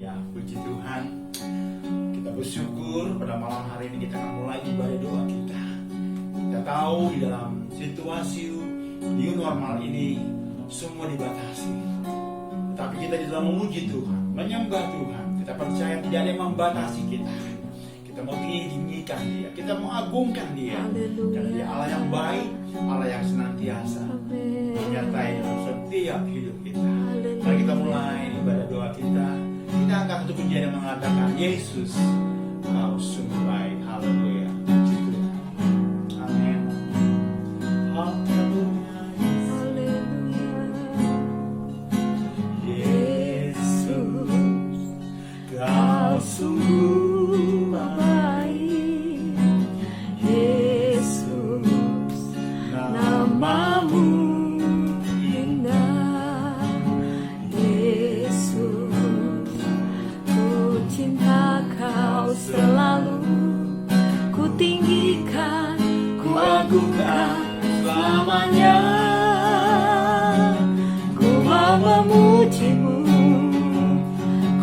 Ya, puji Tuhan. Kita bersyukur pada malam hari ini kita akan mulai ibadah doa kita. Kita tahu di dalam situasi new normal ini semua dibatasi. Tetapi kita di dalam memuji Tuhan, menyembah Tuhan, kita percaya tidak ada yang membatasi kita. Kita mau tinggikan Dia, kita mau agungkan Dia. Karena Dia Allah yang baik, Allah yang senantiasa menyertai dalam setiap hidup kita. Mari kita mulai ibadah doa kita. Kita angkat satu pujian yang mengatakan, Yesus, Kau sungguh baik. Haleluya. Puji Tuhan. Amin. Haleluya. Yesus, Kau sungguh baik. Yesus, namamu indah. Yesus, ku cinta Kau selalu. Ku tinggikan, ku agungkan selamanya. Ku mau memujimu,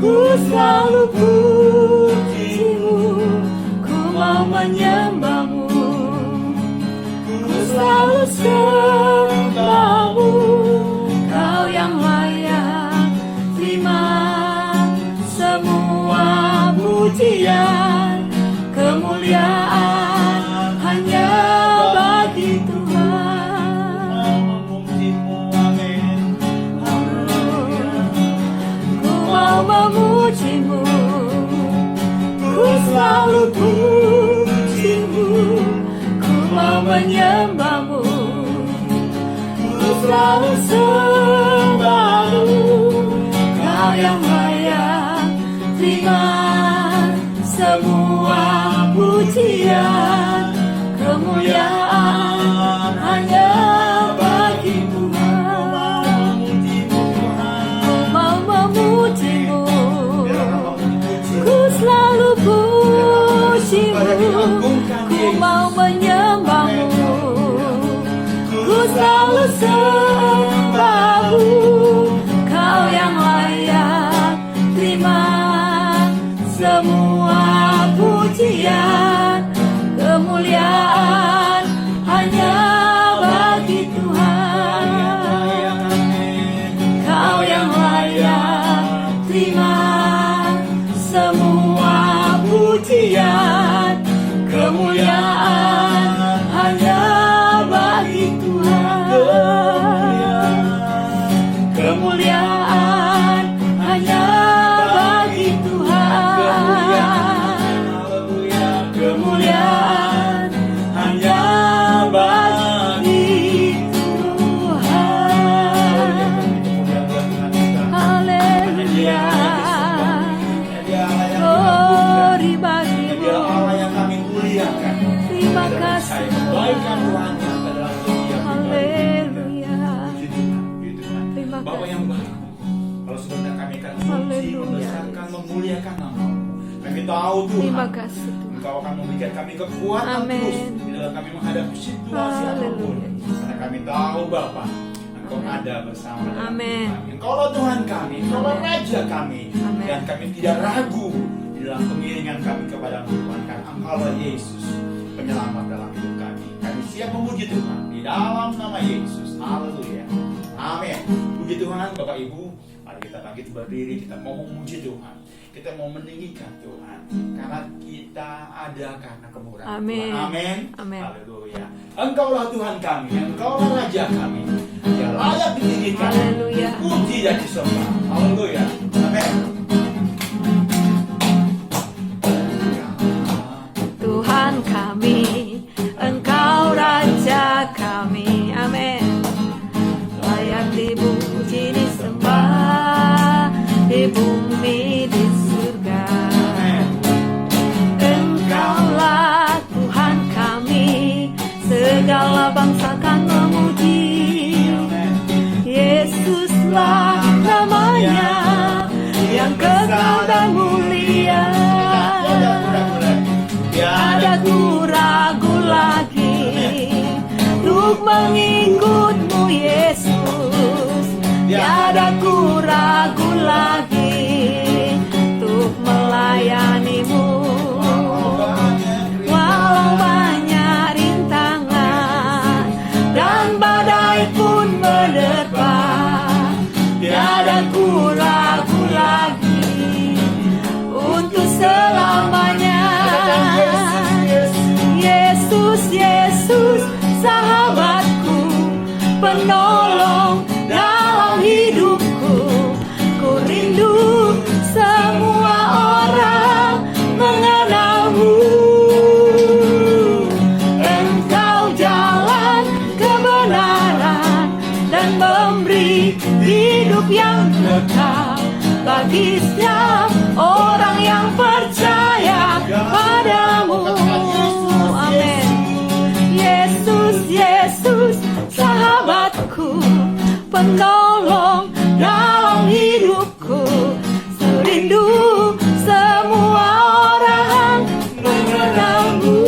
ku selalu pujimu. Ku mau menyembahmu, ku selalu sembahmu. Kau yang layak terima semua pujian, kemuliaan hanya bagi Tuhan. Ku mau memujimu, ku selalu pujimu. Ku mau menyembahmu, ku selalu sembahmu. Kau yang layak terima semua pujian, kemuliaan hanya bagi Tuhan. Ku mau memujimu, ku selalu pujimu. Ku mau menyembahmu, ku selalu sembahmu. Kau yang layak terima semua pujian, kemuliaan hanya bagi Tuhan. Kau yang layak terima semua pujian, kemuliaan hanya bagi Tuhan. Kemuliaan hanya bagi Tuhan. Kemuliaan hanya bagi Tuhan. Haleluya. Glory bagimu. Dia Allah yang kami muliakan. Terima kasih. Baikkan Tuhan adalah setiap Haleluya. Terima Bapa kasih. yang baik. Kalau sebentar kami akan memuji, membesarkan, memuliakan nama-Mu. Kami tahu Tuhan, Terima kasih Tuhan. Engkau akan memberikan kami kekuatan Amin. terus di dalam kami menghadapi situasi apapun. Haleluya. Karena kami tahu Bapa, Engkau ada bersama dengan Amin. kami. Engkaulah Tuhan kami, Engkaulah Raja kami. Amin. Dan kami tidak ragu di dalam pengiringan kami kepada Tuhan. Karena Engkaulah Yesus, penyelamat dalam hidup kami. Kami siap memuji Tuhan di dalam nama Yesus. Haleluya. Amin. Puji Tuhan, Bapak Ibu. Mari kita bangkit berdiri, kita mau memuji Tuhan. Kita mau meninggikan Tuhan. Karena kita ada karena kemurahan Amin. Tuhan. Amin. Amin. Haleluya. Engkaulah Tuhan kami, Engkaulah Raja kami. Dia layak ditinggikan, Haleluya. dipuji dan disembah. Haleluya. Amin. Tuhan kami, Engkau Raja kami. Amin. Layak dipuji, disembah di bumi, di surga. Engkaulah Tuhan kami, segala bangsa kan memuji. Yesuslah namanya yang kekal dan mulia. Tiada ku ragu lagi untuk mengikutmu Yesus. Tiada ku ragu lagi pun menerpa, tiada ku ragu lagi untuk selamanya. Yesus, Yesus, sahabatku, penolong dalam hidupku. Ku rindu semua orang mengenalmu. Engkau jalan kebenaran dan memberi hidup yang kekal bagi setiap orang yang percaya padamu. Amin. Yesus, Yesus, sahabatku, penolong dalam hidupku. Serindu semua orang mengenalmu.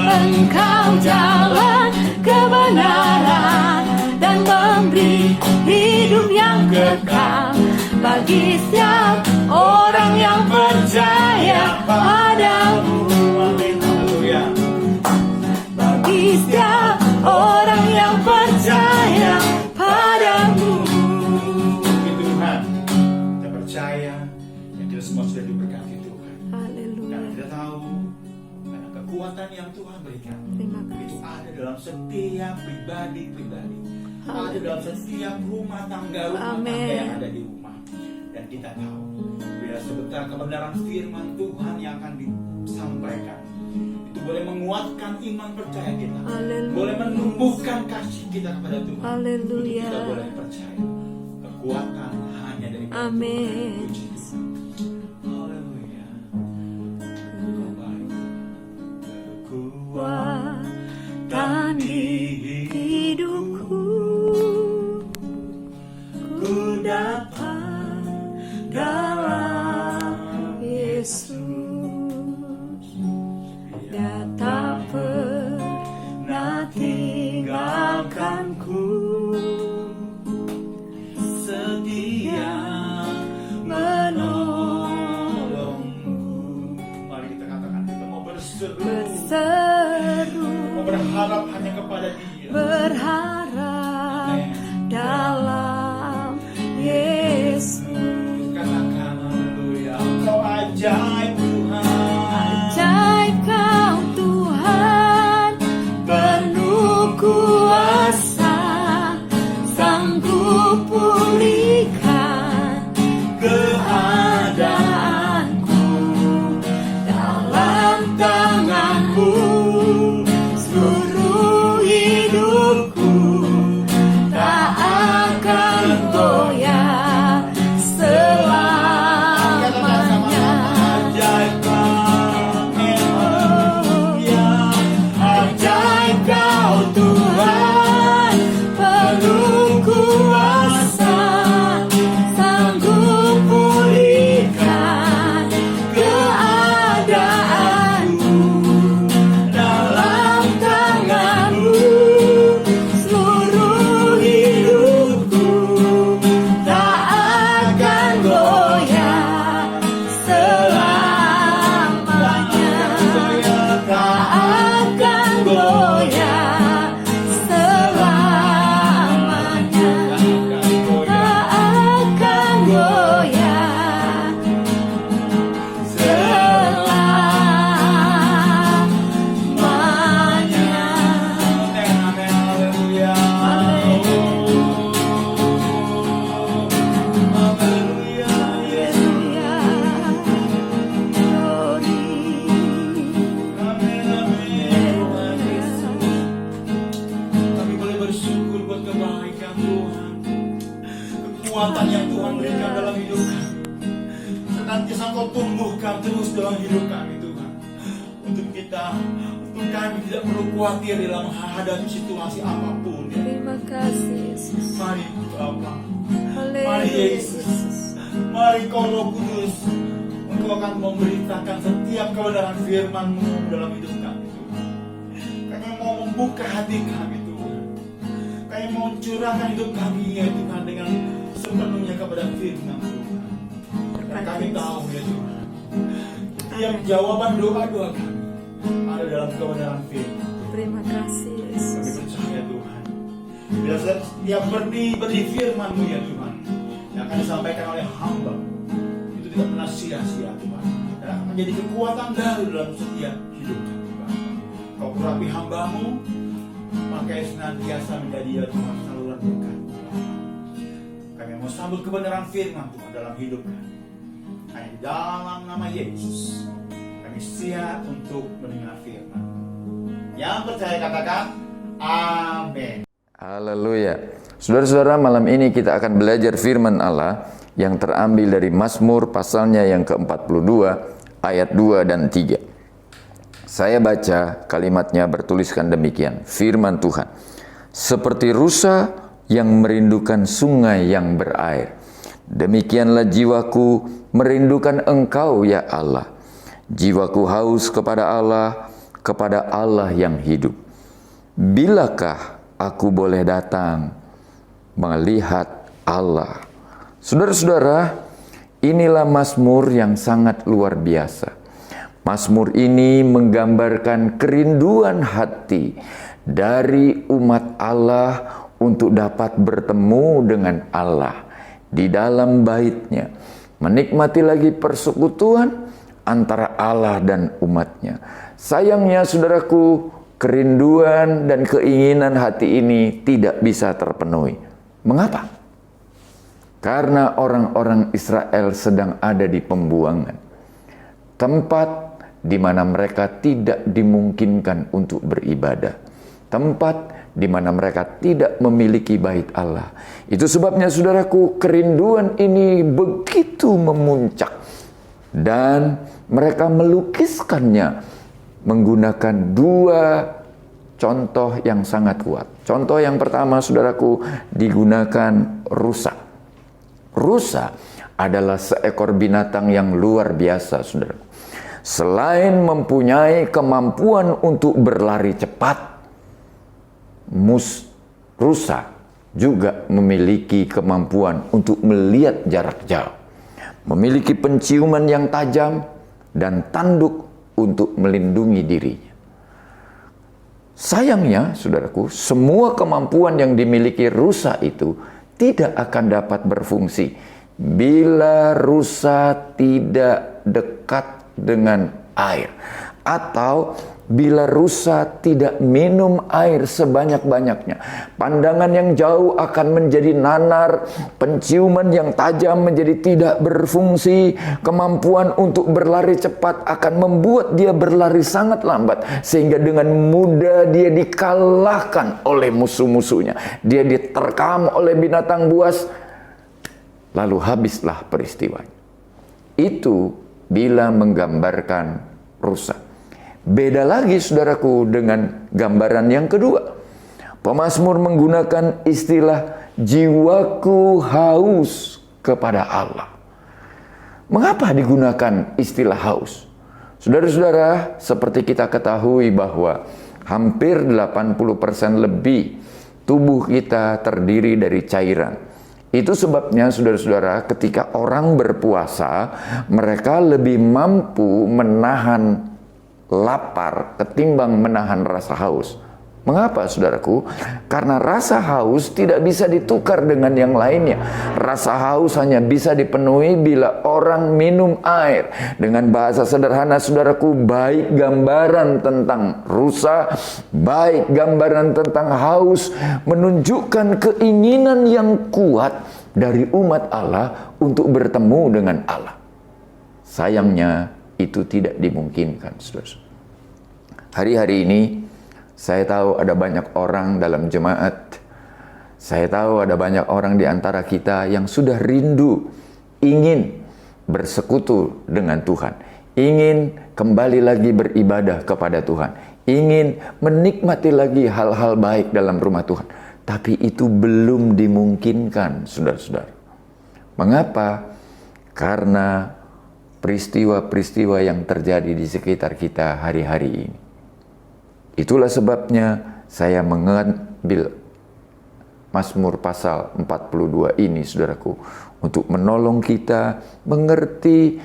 Engkau jalan kebenaran dan memberi hidup yang kekal bagi setiap orang yang percaya padamu. Bagi setiap orang yang percaya padamu. Tuhan, kita percaya yang kita semua sudah diberkati Tuhan. Haleluya. Dan kita tahu karena kekuatan yang Tuhan berikan Terima kasih. itu ada dalam setiap pribadi-pribadi, ada dalam setiap rumah tangga yang ada di rumah. Dan kita tahu bila sebentar kebenaran firman Tuhan yang akan disampaikan itu boleh menguatkan iman percaya kita, Haleluya. boleh menumbuhkan kasih kita kepada Tuhan. Haleluya. Kita boleh percaya kekuatan hanya dari Amin. Puji Tuhan. Haleluya. Engkau baik. Kekuatan di hidupku, ku dapat dalam Yesus. Dia tak pernah tinggalkanku, Setia menolongku. Mari kita katakan kita mau berseru, Berseru, mau berharap hanya kepada Dia. berharap dalam Yesus. Katakan haleluya. Engkau ajaib Tuhan. Ajaib kau Tuhan, penuh kuasa, sanggup pulihkan keadaanku. Dalam tanganmu seluruh hidupku tak akan goyah selamanya. Ajaib Ajaib kau Tuhan, penuh kuasa, sanggup pulihkan keadaanku. Dalam tanganmu seluruh hidupku tak akan goyah selamanya. Tak akan goyah selamanya. Tak akan goyah selamanya. Amin, haleluya. Haleluya, Yesus. Amin, amin, Tuhan Yesus. Kami boleh bersyukur buat kebaikan Tuhan, kekuatan yang Tuhan berikan dalam hidup kami. Senantiasa Kau tumbuhkan terus dalam hidup kami Tuhan. Untuk kami tidak perlu khawatir dalam menghadapi situasi apapun. Terima kasih Yesus. Mari Bapa, mari Haleluya Yesus, mari Kau Roh Kudus, Engkau akan memberitakan setiap kebenaran firman-Mu dalam hidup kami Tuhan. Kami mau membuka hati kami Tuhan. Kami mau curahkan hidup kami ya Tuhan dengan sepenuhnya kepada firman Tuhan. Dan kami tahu ya Tuhan, setiap jawaban doa-doa kami ada dalam kebenaran firman Tuhan. Terima kasih Kami Yesus. percaya Tuhan, bila setiap benih firman-Mu ya Tuhan, yang akan disampaikan oleh hamba, itu tidak pernah sia-sia Tuhan, dan akan menjadi kekuatan baru dalam setiap hidup kami Tuhan. Kau urapi hamba-Mu, pakai senantiasa menjadi ya Tuhan saluran berkat Tuhan. Kami mau sambut kebenaran firman Tuhan dalam hidup kami. Hanya di dalam nama Yesus kami siap untuk mendengar firman. Yang percaya katakan amin. Haleluya. Saudara-saudara, malam ini kita akan belajar firman Allah yang terambil dari Mazmur pasalnya yang ke-42 ayat 2 dan 3. Saya baca kalimatnya bertuliskan demikian. Firman Tuhan. Seperti rusa yang merindukan sungai yang berair, demikianlah jiwaku merindukan Engkau ya Allah. Jiwaku haus kepada Allah yang hidup. Bilakah aku boleh datang melihat Allah? Saudara-saudara, inilah Mazmur yang sangat luar biasa. Mazmur ini menggambarkan kerinduan hati dari umat Allah untuk dapat bertemu dengan Allah di dalam bait-Nya, menikmati lagi persekutuan antara Allah dan umatnya. Sayangnya saudaraku, kerinduan dan keinginan hati ini tidak bisa terpenuhi. Mengapa? Karena orang-orang Israel sedang ada di pembuangan, tempat di mana mereka tidak dimungkinkan untuk beribadah, tempat di mana mereka tidak memiliki bait Allah. Itu sebabnya saudaraku, kerinduan ini begitu memuncak dan mereka melukiskannya menggunakan dua contoh yang sangat kuat. Contoh yang pertama saudaraku, digunakan rusa. Rusa adalah seekor binatang yang luar biasa saudaraku. Selain mempunyai kemampuan untuk berlari cepat, rusa juga memiliki kemampuan untuk melihat jarak jauh, memiliki penciuman yang tajam dan tanduk untuk melindungi dirinya. Sayangnya, saudaraku, semua kemampuan yang dimiliki rusa itu tidak akan dapat berfungsi bila rusa tidak dekat dengan air, atau bila rusa tidak minum air sebanyak-banyaknya. Pandangan yang jauh akan menjadi nanar, penciuman yang tajam menjadi tidak berfungsi, kemampuan untuk berlari cepat akan membuat dia berlari sangat lambat, sehingga dengan mudah dia dikalahkan oleh musuh-musuhnya. Dia diterkam oleh binatang buas, lalu habislah peristiwanya. Itu bila menggambarkan rusa. Beda lagi saudaraku dengan gambaran yang kedua. Pemazmur menggunakan istilah jiwaku haus kepada Allah. Mengapa digunakan istilah haus? Saudara-saudara, seperti kita ketahui bahwa hampir 80% lebih tubuh kita terdiri dari cairan. Itu sebabnya saudara-saudara, ketika orang berpuasa, mereka lebih mampu menahan lapar ketimbang menahan rasa haus. Mengapa saudaraku? Karena rasa haus tidak bisa ditukar dengan yang lainnya. Rasa haus hanya bisa dipenuhi bila orang minum air. Dengan bahasa sederhana saudaraku, baik gambaran tentang rusa, baik gambaran tentang haus, menunjukkan keinginan yang kuat dari umat Allah untuk bertemu dengan Allah. Sayangnya itu tidak dimungkinkan, saudara. Hari-hari ini saya tahu ada banyak orang dalam jemaat, saya tahu ada banyak orang di antara kita yang sudah rindu, ingin bersekutu dengan Tuhan, ingin kembali lagi beribadah kepada Tuhan, ingin menikmati lagi hal-hal baik dalam rumah Tuhan. Tapi itu belum dimungkinkan, saudara-saudara. Mengapa? Karena peristiwa-peristiwa yang terjadi di sekitar kita hari-hari ini. Itulah sebabnya saya mengambil Mazmur pasal 42 ini, saudaraku, untuk menolong kita mengerti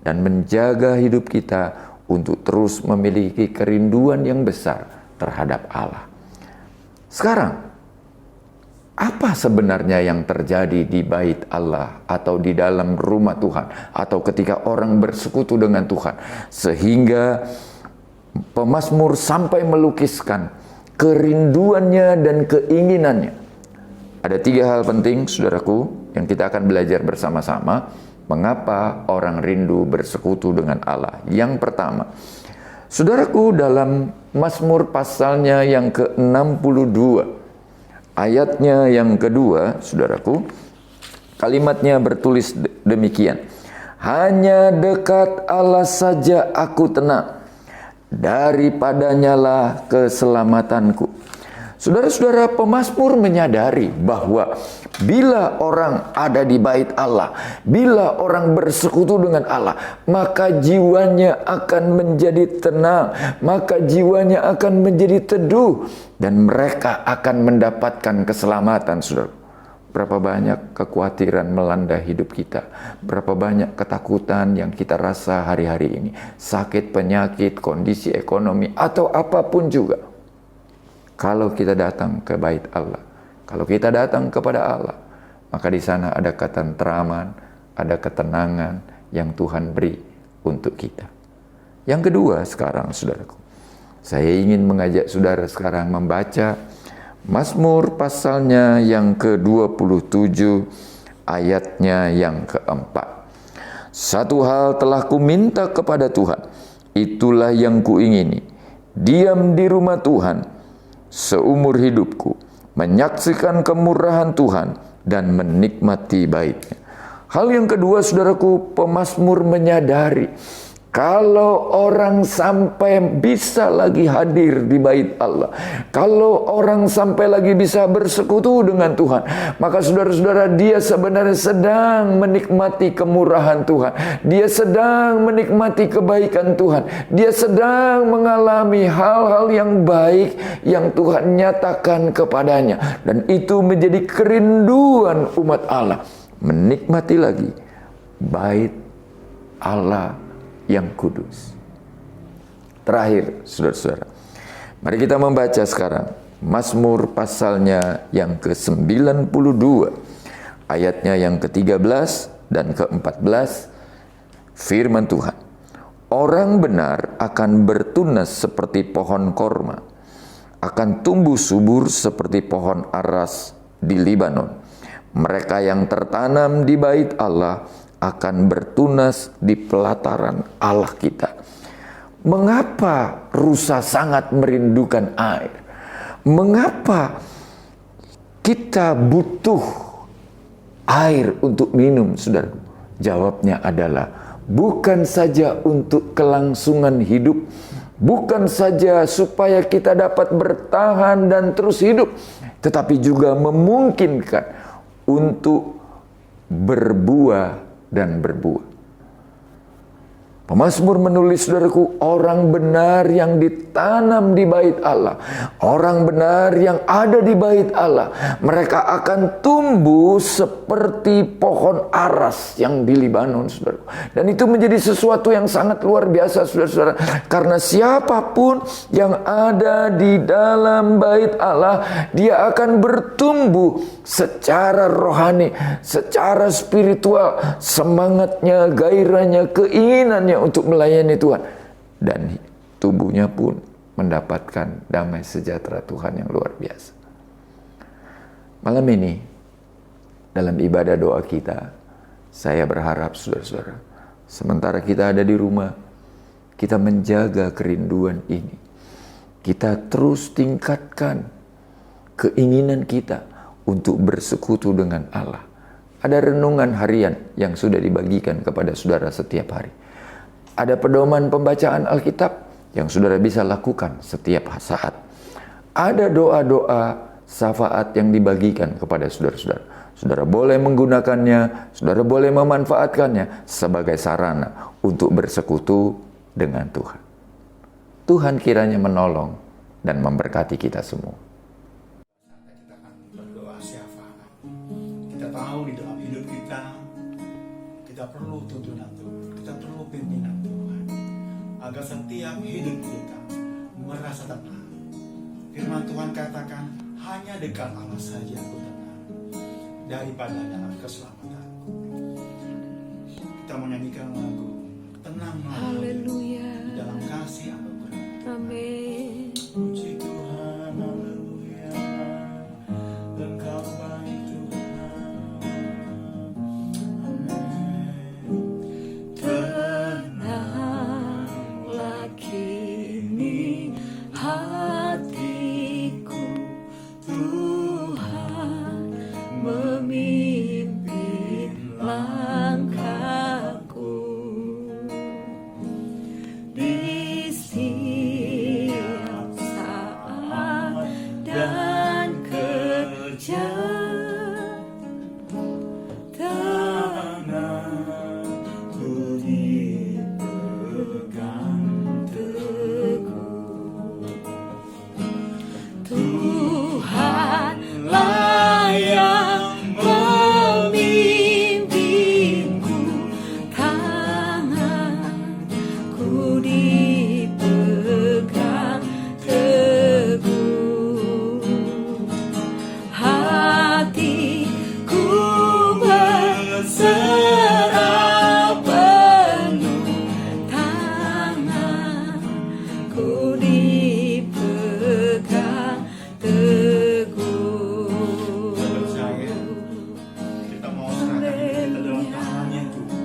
dan menjaga hidup kita untuk terus memiliki kerinduan yang besar terhadap Allah. Sekarang, apa sebenarnya yang terjadi di bait Allah atau di dalam rumah Tuhan atau ketika orang bersekutu dengan Tuhan sehingga pemazmur sampai melukiskan kerinduannya dan keinginannya? Ada 3 hal penting, saudaraku, yang kita akan belajar bersama-sama mengapa orang rindu bersekutu dengan Allah. Yang pertama, saudaraku, dalam Mazmur pasalnya yang ke-62, ayatnya yang kedua, saudaraku, kalimatnya bertulis demikian. Hanya dekat Allah saja aku tenang, daripadanya lah keselamatanku. Saudara-saudara, pemazmur menyadari bahwa bila orang ada di bait Allah, bila orang bersekutu dengan Allah, maka jiwanya akan menjadi tenang, maka jiwanya akan menjadi teduh, dan mereka akan mendapatkan keselamatan. Saudara, berapa banyak kekhawatiran melanda hidup kita, berapa banyak ketakutan yang kita rasa hari-hari ini, sakit, penyakit, kondisi ekonomi, atau apapun juga. Kalau kita datang ke bait Allah, kalau kita datang kepada Allah, maka di sana ada ketentraman, ada ketenangan yang Tuhan beri untuk kita. Yang kedua sekarang, saudaraku, saya ingin mengajak saudara sekarang membaca Mazmur pasalnya yang ke-27, ayatnya yang keempat. Satu hal telah kuminta kepada Tuhan, itulah yang kuingini, diam di rumah Tuhan seumur hidupku, menyaksikan kemurahan Tuhan dan menikmati baitnya. Hal yang kedua, saudaraku, pemazmur menyadari kalau orang sampai bisa lagi hadir di bait Allah, kalau orang sampai lagi bisa bersekutu dengan Tuhan, maka saudara-saudara, dia sebenarnya sedang menikmati kemurahan Tuhan, dia sedang menikmati kebaikan Tuhan, dia sedang mengalami hal-hal yang baik yang Tuhan nyatakan kepadanya, dan itu menjadi kerinduan umat Allah, menikmati lagi bait Allah yang kudus. Terakhir, saudara-saudara, mari kita membaca sekarang Mazmur pasalnya yang ke-92, ayatnya yang ke-13 dan ke-14. Firman Tuhan, orang benar akan bertunas seperti pohon korma, akan tumbuh subur seperti pohon aras di Libanon. Mereka yang tertanam di bait Allah akan bertunas di pelataran Allah kita. Mengapa rusa sangat merindukan air? Mengapa kita butuh air untuk minum, saudara? Jawabnya adalah bukan saja untuk kelangsungan hidup, bukan saja supaya kita dapat bertahan dan terus hidup, tetapi juga memungkinkan untuk berbuah dan berbuah. Pemazmur menulis, saudaraku, orang benar yang ditanam di bait Allah, orang benar yang ada di bait Allah, mereka akan tumbuh seperti pohon aras yang di Libanon, saudaraku. Dan itu menjadi sesuatu yang sangat luar biasa, saudara-saudara, karena siapapun yang ada di dalam bait Allah, dia akan bertumbuh secara rohani, secara spiritual, semangatnya, gairahnya, keinginannya untuk melayani Tuhan, dan tubuhnya pun mendapatkan damai sejahtera Tuhan yang luar biasa. Malam ini dalam ibadah doa kita, saya berharap saudara-saudara, sementara kita ada di rumah, kita menjaga kerinduan ini, kita terus tingkatkan keinginan kita untuk bersekutu dengan Allah. Ada renungan harian yang sudah dibagikan kepada saudara setiap hari. Ada pedoman pembacaan Alkitab yang saudara bisa lakukan setiap saat. Ada doa-doa syafaat yang dibagikan kepada saudara-saudara. Saudara boleh menggunakannya, saudara boleh memanfaatkannya sebagai sarana untuk bersekutu dengan Tuhan. Tuhan kiranya menolong dan memberkati kita semua. Kita akan berdoa syafaat. Kita tahu di dalam hidup kita perlu tuntunan Tuhan, kita perlu pimpinan Tuhan, agar setiap hidup kita merasa tenang, Firman Tuhan katakan, hanya dekat Allah saja aku tenang, daripada dalam keselamatanku. Kita menyanyikan lagu Tenanglah Haleluya. di dalam kasih anugerah. Amin. Puji Tuhan, haleluya. Engkau baik Tuhan. Amin. Tenanglah kini hatiku, Tuhan memimpin langkahku. Di setiap saat dan kerja, Tanganku dipegang teguh. Tuhanlah yang memimpinku, tanganku dipegang teguh. Hatiku berserah penuh, tanganku dipegang teguh. Kita percaya, kita mau serahkan hidup kita dalam tangannya Tuhan.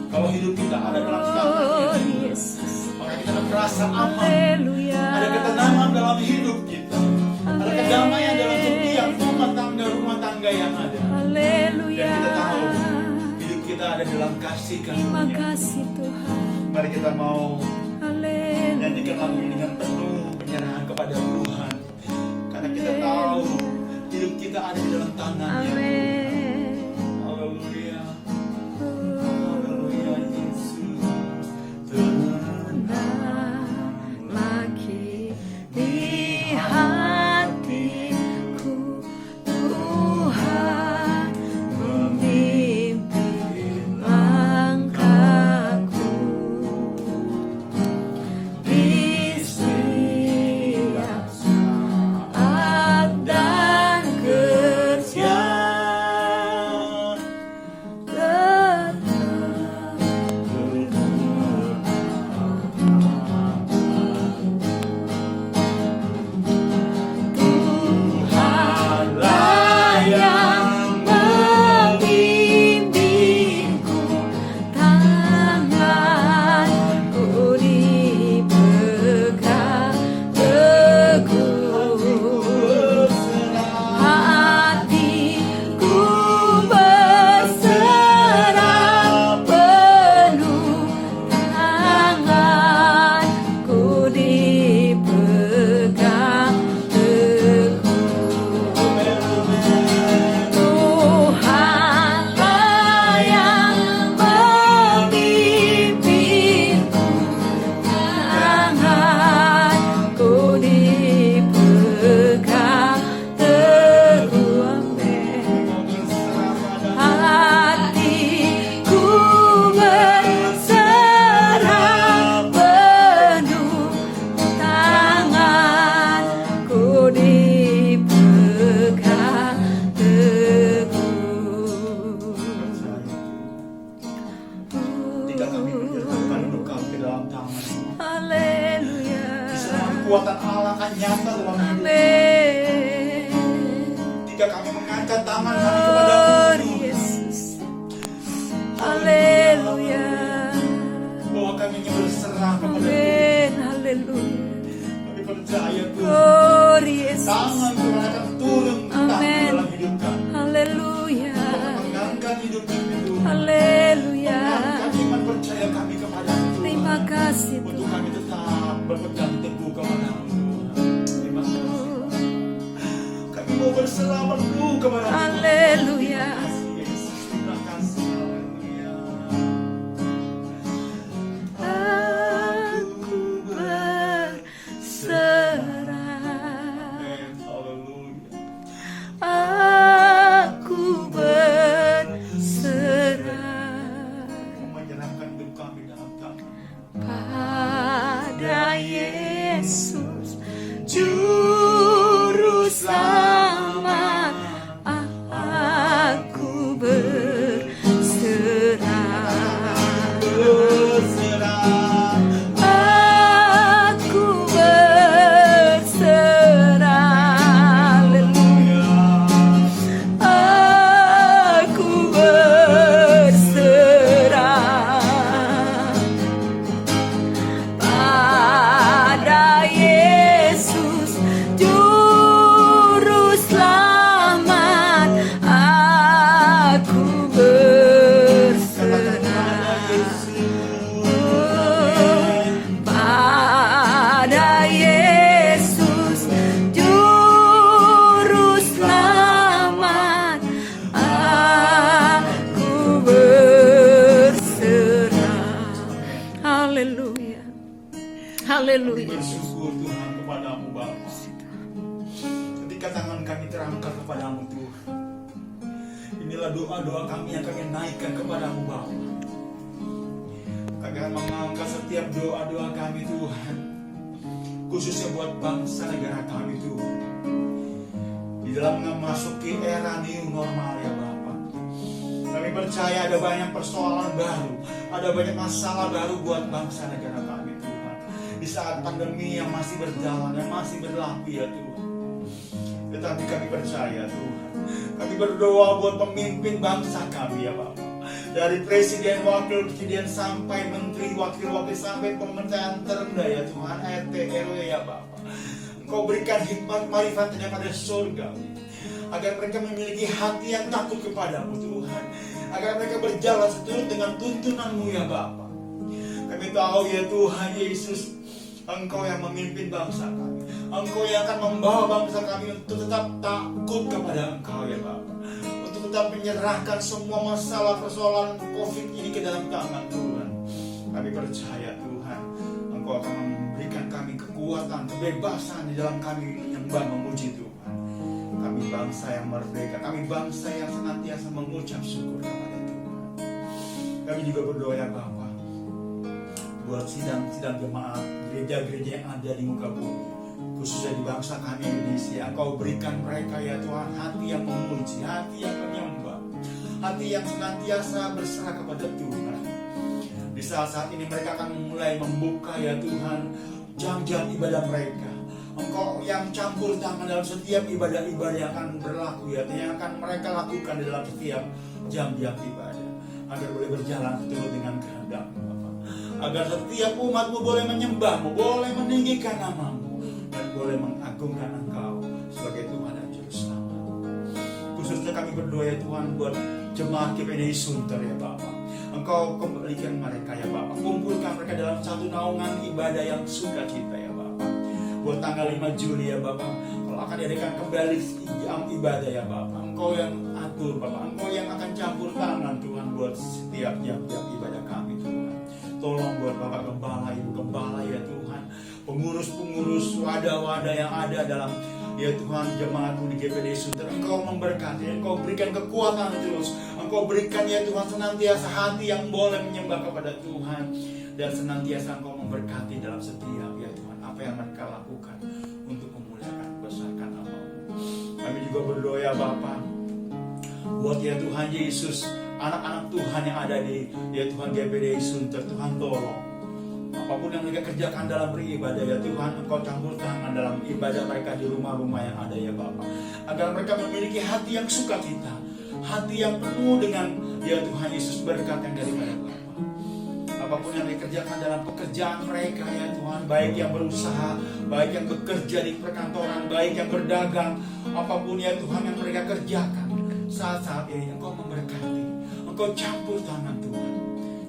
Kalau hidup kita ada dalam Oh tangannya, Yesus, maka kita akan merasa aman. haleluya. Ada ketenangan dalam hidup kita. Ada kedamaian dalam setiap rumah tangga yang ada. Haleluya. Dan kita tahu hidup kita ada dalam kasih Terima karunia. kasih Tuhan. Mari kita mau Haleluya. menyanyikan lagu ini dengan penuh penyerahan kepada Tuhan. Karena kita tahu hidup kita ada di dalam tangannya. Amin. Haleluya. Haleluya Yesus. Lagi di hatiku, Tuhan memimpin langkahku. Di setiap saat dan kerja, Tuhanlah yang memimpinku, tanganku dipegang teguh. Hatiku berserah penuh, tanganku dipegang teguh. Tuhanlah yang memimpinku, tanganku dipegang teguh. Amin. Hatiku berserah penuh, tanganku dipegang teguh. Tidak kami menyerahkan hidup kami ke dalam tangan. Haleluya. Diserahkan kekuatan Allah akan nyata dalam hidup. Amin. Jika kami mengangkat tangan kami Oh kepada-Mu, Yesus. Haleluya. bahwa kami hanya berserah kepada Tuhan. Amin. Haleluya. Kami percaya Tuhan, Oh Yesus. tangan Tuhan akan turun tetap Amin. dalam hidup kami. Haleluya. Mengangkat hidup kami Tuhan. Haleluya. Kami iman percaya kami kepada Tuhan. Terima kasih Untuk Tuhan. kami tetap berpegang teguh kepada-Mu Tuhan. Terima kasih. Kami mau berserah penuh kepada Tuhan. Haleluya. Terima kasih Yesus. Terima kasih. Haleluya. Aku berserah. Amin. Haleluya. Aku berserah Menyerahkan hidup kami dalam tangan. pada Yesus Juru Haleluya. Bersyukur Tuhan kepadamu Bapa. Ketika tangan kami terangkat kepadamu Tuhan, inilah doa-doa kami yang kami naikkan kepadamu Bapa. Kami akan mengangkat setiap doa-doa kami Tuhan, khususnya buat bangsa negara kami Tuhan, di dalam memasuki era new normal ya Bapa. Kami percaya ada banyak persoalan baru, ada banyak masalah baru buat bangsa negara kami Tuhan, di saat pandemi yang masih berjalan, yang masih berlaku ya Tuhan. Tetapi kami percaya Tuhan, kami berdoa buat pemimpin bangsa kami ya Bapak, dari presiden, wakil presiden sampai menteri, wakil-wakil sampai pemerintahan terendah ya Tuhan, RT, RW ya Bapak. Engkau berikan hikmat marifat daripada surga, agar mereka memiliki hati yang takut kepadamu Tuhan, agar mereka berjalan seturut dengan tuntunanmu ya Bapa. Kami tahu ya Tuhan Yesus, Engkau yang memimpin bangsa kami, Engkau yang akan membawa bangsa kami untuk tetap takut kepada Engkau ya Bapa, untuk tetap menyerahkan semua masalah persoalan COVID ini ke dalam tangan Tuhan. Kami percaya Tuhan, Engkau akan memberikan kami kekuatan, kebebasan di dalam kami menyembah memuji Tuhan. Kami bangsa yang merdeka, kami bangsa yang senantiasa mengucap syukur kepada Tuhan. Kami juga berdoa ya Bapa, buat sidang-sidang jemaat, gereja-gereja yang ada di muka bumi, khususnya di bangsa kami Indonesia. Engkau berikan mereka ya Tuhan hati yang memuji, hati yang menyembah, hati yang senantiasa berserah kepada Tuhan. Di saat-saat ini mereka akan mulai membuka ya Tuhan jam-jam ibadah mereka. Engkau yang campur tangan dalam setiap ibadah-ibadah yang akan berlaku ya, yang akan mereka lakukan dalam setiap jam-jam ibadah, agar boleh berjalan seturut dengan kehendak-Mu Bapa. Agar setiap umat-Mu boleh menyembah-Mu, boleh meninggikan nama-Mu, dan boleh mengagungkan Engkau sebagai Tuhan dan Juru Selamat. Khususnya kami berdoa ya Tuhan buat jemaat GPDI Sunter ya Bapa. Engkau kembalikan mereka ya Bapa, kumpulkan mereka dalam satu naungan ibadah yang sukacita ya Bapa. Buat tanggal 5 Juli ya Bapa, kalau akan diadakan kembali jam ibadah ya Bapa, Engkau yang atur Bapa, Engkau yang akan campur tangan Tuhan buat setiap jam-jam ibadah kami Tuhan. Tolong buat Bapak Gembala, Ibu Gembala ya Tuhan, pengurus-pengurus wadah-wadah yang ada dalam ya Tuhan jemaat-Mu di GPDI Sunter, Engkau memberkati, Engkau berikan kekuatan terus, Engkau berikan ya Tuhan senantiasa hati yang boleh menyembah kepada Tuhan, dan senantiasa Engkau memberkati dalam setiap ya Tuhan apa yang mereka lakukan untuk memuliakan, besarkan nama-Mu. Kami juga berdoa ya Bapa, buat ya Tuhan Yesus, anak-anak Tuhan yang ada di ya Tuhan GPDI Sunter, Tuhan tolong apapun yang mereka kerjakan dalam beribadah ya Tuhan, Engkau campur tangan dalam ibadah mereka di rumah-rumah yang ada ya Bapa, agar mereka memiliki hati yang sukacita, hati yang penuh dengan ya Tuhan Yesus berkat yang daripada Bapa. Apapun yang dikerjakan dalam pekerjaan mereka ya Tuhan, baik yang berusaha, baik yang bekerja di perkantoran, baik yang berdagang, apapun ya Tuhan yang mereka kerjakan saat-saat ini, Engkau memberkati, Engkau campur tangan Tuhan,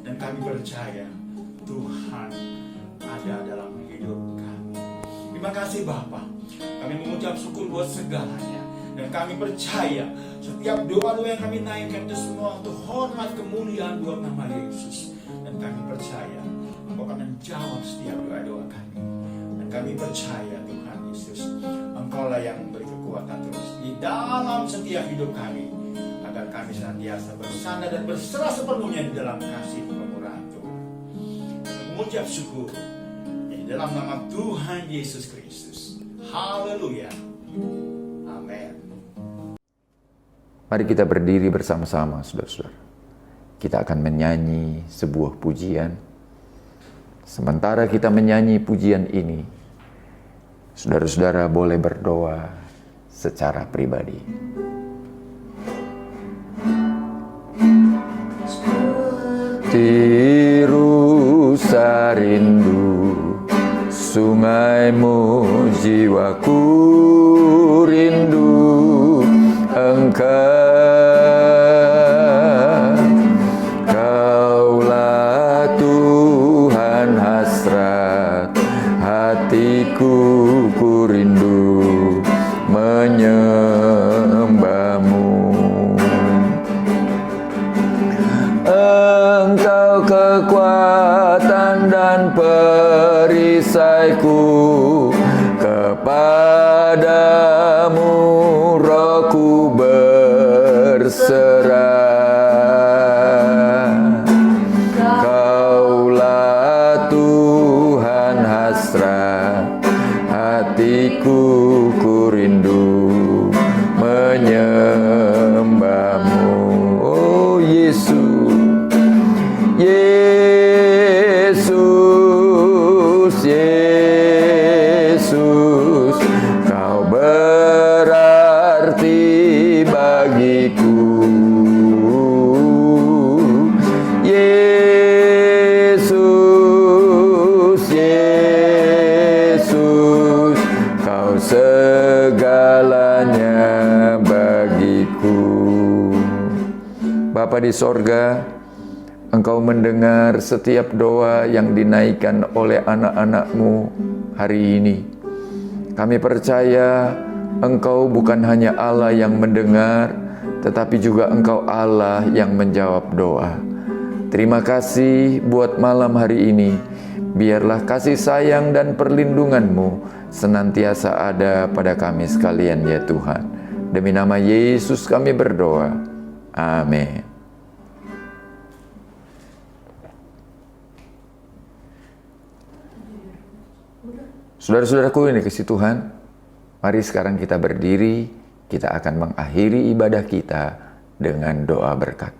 dan kami percaya Tuhan ada dalam hidup kami. Terima kasih Bapa, kami mengucap syukur buat segalanya, dan kami percaya setiap doa-doa yang kami naikkan itu semua untuk hormat kemuliaan buat nama Yesus. Dan kami percaya Engkau akan menjawab setiap doa-doa kami, dan kami percaya Tuhan Yesus, Engkau lah yang memberi kekuatan terus di dalam setiap hidup kami, agar kami senantiasa bersandar dan berserah sepenuhnya di dalam kasih kemurahan Tuhan. Mengucap syukur di dalam nama Tuhan Yesus Kristus. Haleluya. Amin. Mari kita berdiri bersama-sama, saudara-saudara. Kita akan menyanyi sebuah pujian. Sementara kita menyanyi pujian ini, saudara-saudara boleh berdoa secara pribadi. Seperti rusa rindu sungaimu, jiwaku rindu Engkau. Kaulah Tuhan hasrat hatiku, ku rindu menyembahmu. Engkau kekuatan dan perisaiku, berserah. Kaulah Tuhan hasrat hatiku, ku rindu menyembahmu. Oh Yesus, Yesus, Yesus, Kau berarti bagiku. Yesus, Yesus, Kau segalanya bagiku. Bapa di sorga, Engkau mendengar setiap doa yang dinaikkan oleh anak-anak-Mu hari ini. Kami percaya Engkau bukan hanya Allah yang mendengar, tetapi juga Engkau Allah yang menjawab doa. Terima kasih buat malam hari ini. Biarlah kasih sayang dan perlindungan-Mu senantiasa ada pada kami sekalian ya Tuhan. Demi nama Yesus kami berdoa. Amin. Saudara-saudaraku ini kasih Tuhan, mari sekarang kita berdiri, kita akan mengakhiri ibadah kita dengan doa berkat.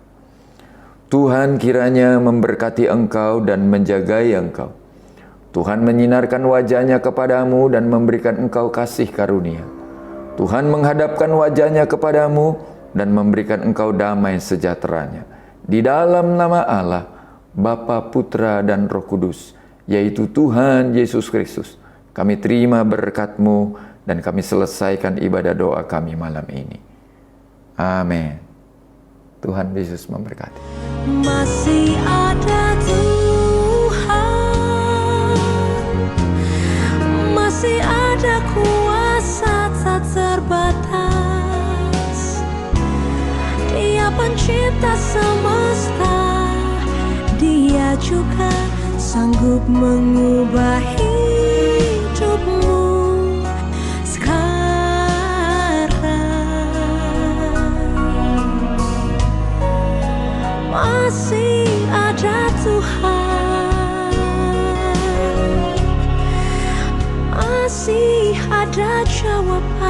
Tuhan kiranya memberkati engkau dan menjagai engkau. Tuhan menyinarkan wajahnya kepadamu dan memberikan engkau kasih karunia. Tuhan menghadapkan wajahnya kepadamu dan memberikan engkau damai sejahteranya. Di dalam nama Allah, Bapa, Putra, dan Roh Kudus, yaitu Tuhan Yesus Kristus, kami terima berkat-Mu dan kami selesaikan ibadah doa kami malam ini. Amin. Tuhan Yesus memberkati. Masih ada Tuhan, masih ada kuasa tak terbatas. Dia pencipta semesta, Dia juga sanggup mengubah hidupmu sekarang. Masih ada Tuhan, masih ada jawaban.